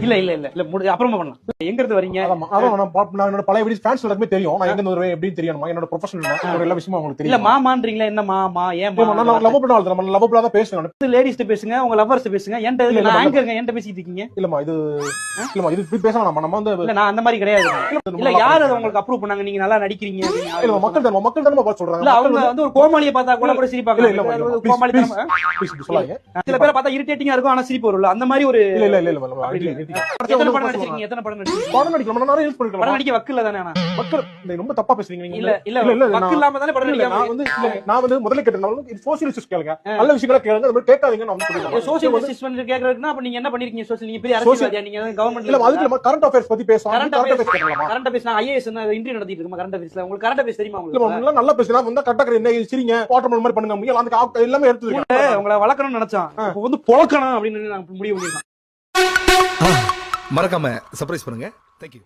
இல்ல இல்ல இல்ல இல்ல அப்புறமா பண்ணலாம். எங்க இருந்து வரீங்க? நான் என்னோட பழைய வீடியோஸ் ஃபேன்ஸ் எல்லாருமே தெரியும். நான் எங்க இருந்து வருவேன் எப்படின்னு தெரியுமா, என்னோட ப்ரொஃபஷனல் என்னோட எல்லா விஷயமும் உங்களுக்கு இல்ல தெரியும். மாமான்றீங்களா? என்ன மாமா ஏன் நான் லவ்வபிள் ஆள் தான், லவ்வபிளா தான் பேசுவேன். லேடிஸ்ட்ட பேசுங்க, உங்க லவ்வர்ஸ் பேசுங்க. என்கிட்ட இல்ல, நான் ஆங்கர்ங்க, என்கிட்ட பேசிட்டு இருக்கீங்க. இல்லம்மா இது இப்படி பேச வேணாம். நம்ம வந்து இல்ல நான் அந்த மாதிரி கிடையாது. இல்ல யாரு அதை உங்களுக்கு அப்ரூவ் பண்ணாங்க நீங்க நல்லா நடிக்கிறீங்க? இல்ல மக்கள் தானே பார்த்து சொல்றாங்க. இல்ல அவங்க வந்து ஒரு கோமாளியை பார்த்தா கூட சிரிப்பாங்க. இல்ல கோமாளித்தனம் சொல்லாதீங்க. சில பேரை பார்த்தா இரிட்டேட்டிங்கா இருக்கும், ஆனா சிரிப்பு வரும்ல. அந்த மாதிரி ஒரு இல்ல எத்தனை படம் நடிச்சிருக்கீங்க? எத்தனை படம் நடிச்சிருக்கீங்க? படம் நடிக்கலாம், நான் நிறைய யூஸ் பண்ணிக்கலாம். படம் நடிக்க வக்கில்ல தானே? ஆனா மக்கள் ரொம்ப தப்பா பேசுறீங்க நீங்க. இல்ல இல்ல வக்கு இல்லாம தானே படம் நடிக்க. நான் வந்து முதல்ல கேட்டேன் சோசியல் இஷ்யூஸ் கேளுங்க, நல்ல விஷயங்களா கேளுங்க, அது கேட்காதீங்க. நான் சொல்றேன் சோசியல் ஜஸ்டிஸ் வந்து கேக்குறதுன்னா அப்ப நீங்க என்ன பண்ணிருக்கீங்க? சோசியல் நீங்க பெரிய அரசியல்வாதியா? நீங்க கவர்மெண்ட் இல்ல அதுக்கு நம்ம கரண்ட் அஃபேர்ஸ் பத்தி பேசலாம். கரண்ட் அஃபேர்ஸ் கேட்கலாமா? கரண்ட் அஃபேர்ஸ் நான் ஐஏஎஸ் இன்டர்வியூ நடத்திட்டு இருக்கேன். கரண்ட் அஃபேர்ஸ்ல உங்களுக்கு கரண்ட் அஃபேர்ஸ் தெரியுமா? உங்களுக்கு இல்ல நல்லா பேசுனா வந்தா கரெக்ட்டா என்ன சிரிங்க வாட்டர் மாதிரி பண்ணுங்க முயல் அந்த எல்லாமே எடுத்துங்க. உங்களை வளர்க்கணும்னு நினைச்சான், இப்ப வந்து பொளக்கணும் அப்படின்னு நான் முடிவு பண்ணிருக்கேன். மறக்காம சர்ப்ரைஸ் பண்ணுங்க. Thank you.